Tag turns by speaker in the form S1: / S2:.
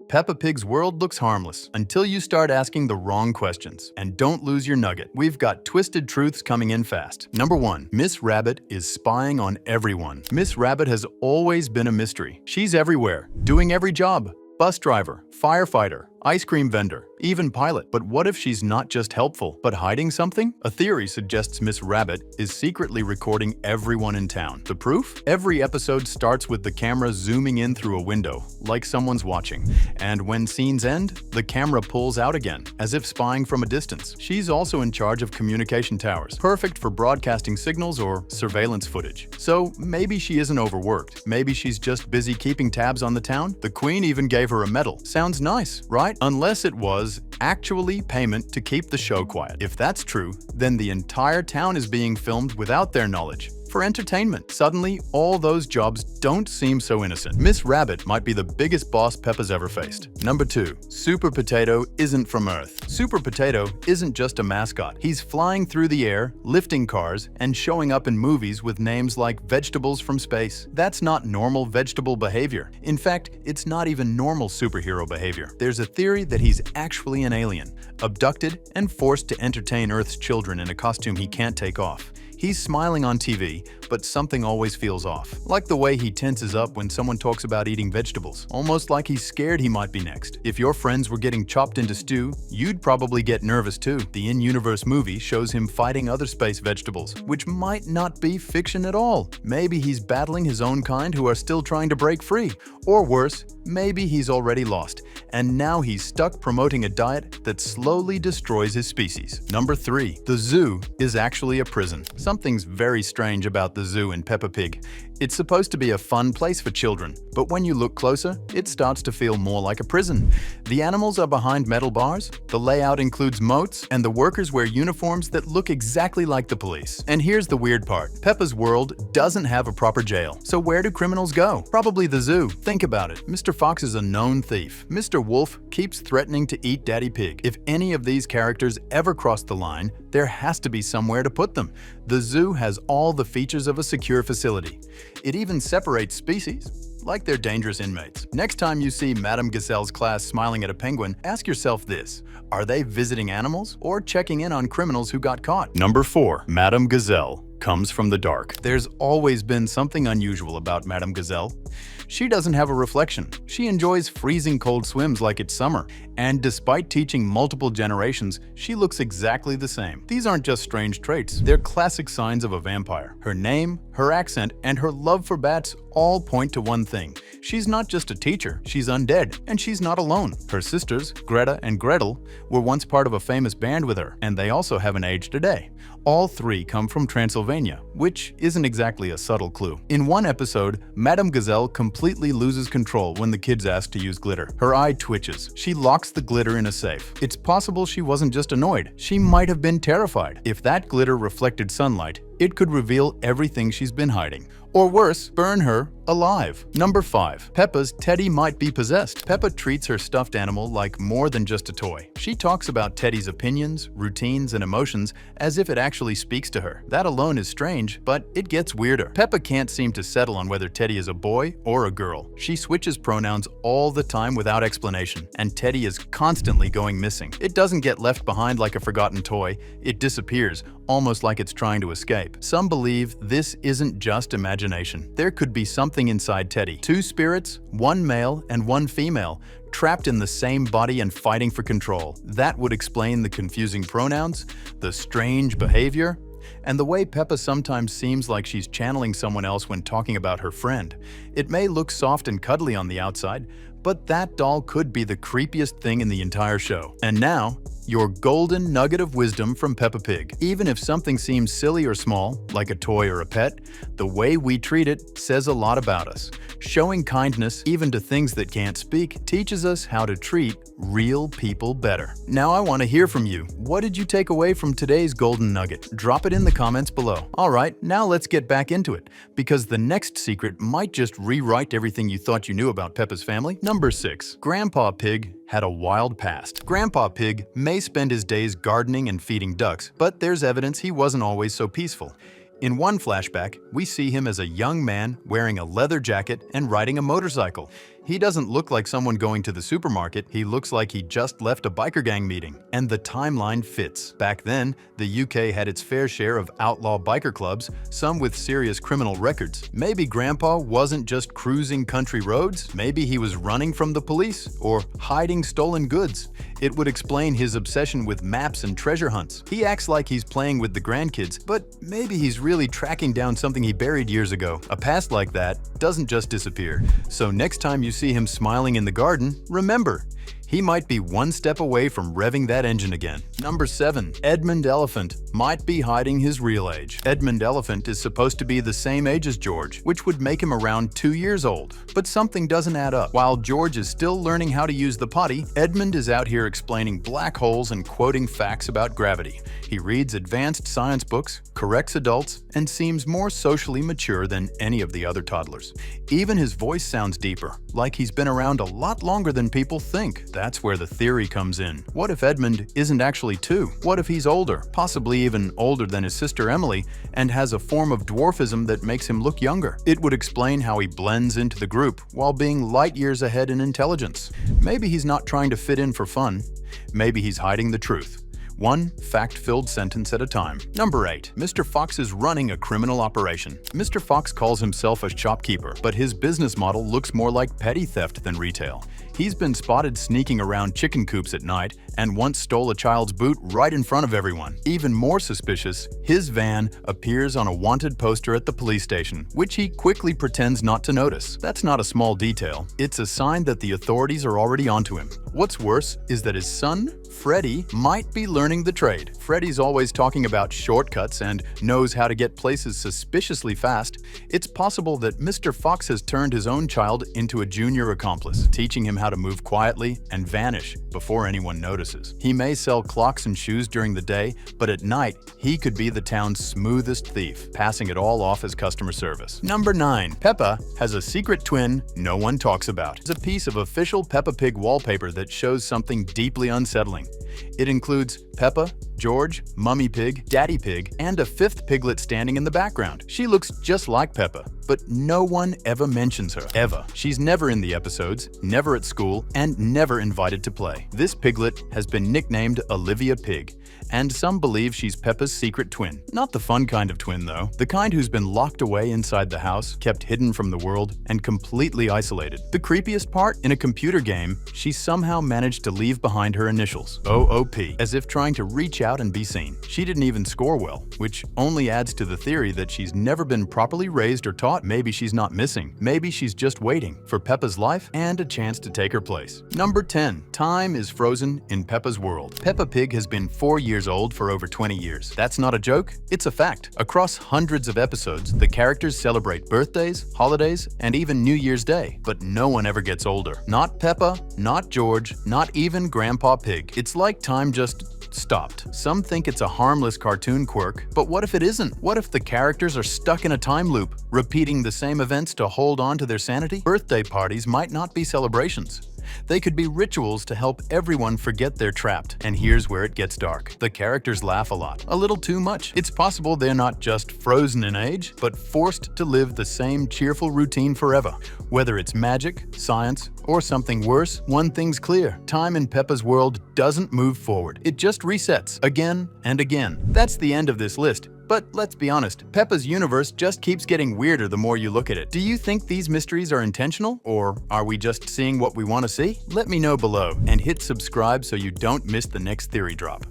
S1: Peppa Pig's world looks harmless until you start asking the wrong questions. And don't lose your nugget. We've got twisted truths coming in fast. Number 1. Miss Rabbit is spying on everyone. Miss Rabbit has always been a mystery. She's everywhere, doing every job. Bus driver, firefighter, ice cream vendor, even pilot. But what if she's not just helpful, but hiding something? A theory suggests Miss Rabbit is secretly recording everyone in town. The proof? Every episode starts with the camera zooming in through a window, like someone's watching. And when scenes end, the camera pulls out again, as if spying from a distance. She's also in charge of communication towers, perfect for broadcasting signals or surveillance footage. So maybe she isn't overworked. Maybe she's just busy keeping tabs on the town. The Queen even gave her a medal. Sounds nice, right? Unless it was actually payment to keep the show quiet. If that's true, then the entire town is being filmed without their knowledge. For entertainment. Suddenly, all those jobs don't seem so innocent. Miss Rabbit might be the biggest boss Peppa's ever faced. Number 2. Super Potato isn't from Earth. Super Potato isn't just a mascot. He's flying through the air, lifting cars, and showing up in movies with names like vegetables from space. That's not normal vegetable behavior. In fact, it's not even normal superhero behavior. There's a theory that he's actually an alien, abducted and forced to entertain Earth's children in a costume he can't take off. He's smiling on TV, but something always feels off. Like the way he tenses up when someone talks about eating vegetables, almost like he's scared he might be next. If your friends were getting chopped into stew, you'd probably get nervous too. The in-universe movie shows him fighting other space vegetables, which might not be fiction at all. Maybe he's battling his own kind who are still trying to break free. Or worse, maybe he's already lost, and now he's stuck promoting a diet that slowly destroys his species. Number 3. The zoo is actually a prison. Something's very strange about the zoo in Peppa Pig. It's supposed to be a fun place for children, but when you look closer, it starts to feel more like a prison. The animals are behind metal bars, the layout includes moats, and the workers wear uniforms that look exactly like the police. And here's the weird part. Peppa's world doesn't have a proper jail. So where do criminals go? Probably the zoo. Think about it. Mr. Fox is a known thief. Mr. Wolf keeps threatening to eat Daddy Pig. If any of these characters ever cross the line, there has to be somewhere to put them. The zoo has all the features of a secure facility. It even separates species, like they're dangerous inmates. Next time you see Madame Gazelle's class smiling at a penguin, ask yourself this: are they visiting animals or checking in on criminals who got caught? Number 4. Madame Gazelle comes from the dark. There's always been something unusual about Madame Gazelle. She doesn't have a reflection. She enjoys freezing cold swims like it's summer. And despite teaching multiple generations, she looks exactly the same. These aren't just strange traits. They're classic signs of a vampire. Her name, her accent, and her love for bats all point to one thing. She's not just a teacher, she's undead, and she's not alone. Her sisters, Greta and Gretel, were once part of a famous band with her, and they also haven't aged a day. All 3 come from Transylvania, which isn't exactly a subtle clue. In one episode, Madame Gazelle completely loses control when the kids ask to use glitter. Her eye twitches. She locks the glitter in a safe. It's possible she wasn't just annoyed. She might have been terrified. If that glitter reflected sunlight, it could reveal everything she's been hiding. Or worse, burn her alive. Number 5. Peppa's Teddy might be possessed. Peppa treats her stuffed animal like more than just a toy. She talks about Teddy's opinions, routines, and emotions as if it actually speaks to her. That alone is strange, but it gets weirder. Peppa can't seem to settle on whether Teddy is a boy or a girl. She switches pronouns all the time without explanation, and Teddy is constantly going missing. It doesn't get left behind like a forgotten toy. It disappears, almost like it's trying to escape. Some believe this isn't just imagination. There could be something inside Teddy. 2 spirits, 1 male and 1 female, trapped in the same body and fighting for control. That would explain the confusing pronouns, the strange behavior, and the way Peppa sometimes seems like she's channeling someone else when talking about her friend. It may look soft and cuddly on the outside, but that doll could be the creepiest thing in the entire show. And now, your golden nugget of wisdom from Peppa Pig. Even if something seems silly or small, like a toy or a pet, the way we treat it says a lot about us. Showing kindness, even to things that can't speak, teaches us how to treat real people better. Now I want to hear from you. What did you take away from today's golden nugget? Drop it in the comments below. Alright, now let's get back into it, because the next secret might just rewrite everything you thought you knew about Peppa's family. Number 6. Grandpa Pig had a wild past. Grandpa Pig may spend his days gardening and feeding ducks, but there's evidence he wasn't always so peaceful. In one flashback, we see him as a young man wearing a leather jacket and riding a motorcycle. He doesn't look like someone going to the supermarket, he looks like he just left a biker gang meeting. And the timeline fits. Back then, the UK had its fair share of outlaw biker clubs, some with serious criminal records. Maybe Grandpa wasn't just cruising country roads, maybe he was running from the police or hiding stolen goods. It would explain his obsession with maps and treasure hunts. He acts like he's playing with the grandkids, but maybe he's really tracking down something he buried years ago. A past like that doesn't just disappear. So next time you see him smiling in the garden, remember, he might be one step away from revving that engine again. Number 7. Edmund Elephant might be hiding his real age. Edmund Elephant is supposed to be the same age as George, which would make him around 2 years old. But something doesn't add up. While George is still learning how to use the potty, Edmund is out here explaining black holes and quoting facts about gravity. He reads advanced science books, corrects adults, and seems more socially mature than any of the other toddlers. Even his voice sounds deeper, like he's been around a lot longer than people think. That's where the theory comes in. What if Edmund isn't actually 2? What if he's older, possibly even older than his sister Emily, and has a form of dwarfism that makes him look younger? It would explain how he blends into the group while being light years ahead in intelligence. Maybe he's not trying to fit in for fun. Maybe he's hiding the truth. One fact-filled sentence at a time. Number 8. Mr. Fox is running a criminal operation. Mr. Fox calls himself a shopkeeper, but his business model looks more like petty theft than retail. He's been spotted sneaking around chicken coops at night and once stole a child's boot right in front of everyone. Even more suspicious, his van appears on a wanted poster at the police station, which he quickly pretends not to notice. That's not a small detail. It's a sign that the authorities are already onto him. What's worse is that his son, Freddy, might be learning the trade. Freddy's always talking about shortcuts and knows how to get places suspiciously fast. It's possible that Mr. Fox has turned his own child into a junior accomplice, teaching him how to move quietly and vanish before anyone notices. He may sell clocks and shoes during the day, but at night, he could be the town's smoothest thief, passing it all off as customer service. Number 9. Peppa has a secret twin no one talks about. It's a piece of official Peppa Pig wallpaper that shows something deeply unsettling. It includes Peppa, George, Mummy Pig, Daddy Pig, and a 5th piglet standing in the background. She looks just like Peppa, but no one ever mentions her, ever. She's never in the episodes, never at school, and never invited to play. This piglet has been nicknamed Olivia Pig, and some believe she's Peppa's secret twin. Not the fun kind of twin, though. The kind who's been locked away inside the house, kept hidden from the world, and completely isolated. The creepiest part? In a computer game, she somehow managed to leave behind her initials, OOP, as if trying to reach out and be seen. She didn't even score well, which only adds to the theory that she's never been properly raised or taught. Maybe she's not missing. Maybe she's just waiting for Peppa's life and a chance to take her place. Number 10. Time is frozen in Peppa's world. Peppa Pig has been 4 years old for over 20 years. That's not a joke, it's a fact. Across hundreds of episodes, the characters celebrate birthdays, holidays, and even New Year's Day. But no one ever gets older. Not Peppa, not George, not even Grandpa Pig. It's like time just stopped. Some think it's a harmless cartoon quirk, but what if it isn't? What if the characters are stuck in a time loop, repeating the same events to hold on to their sanity? Birthday parties might not be celebrations. They could be rituals to help everyone forget they're trapped. And here's where it gets dark. The characters laugh a lot, a little too much. It's possible they're not just frozen in age, but forced to live the same cheerful routine forever. Whether it's magic, science, or something worse, one thing's clear. Time in Peppa's world doesn't move forward. It just resets again and again. That's the end of this list. But let's be honest, Peppa's universe just keeps getting weirder the more you look at it. Do you think these mysteries are intentional, or are we just seeing what we want to see? Let me know below and hit subscribe so you don't miss the next theory drop.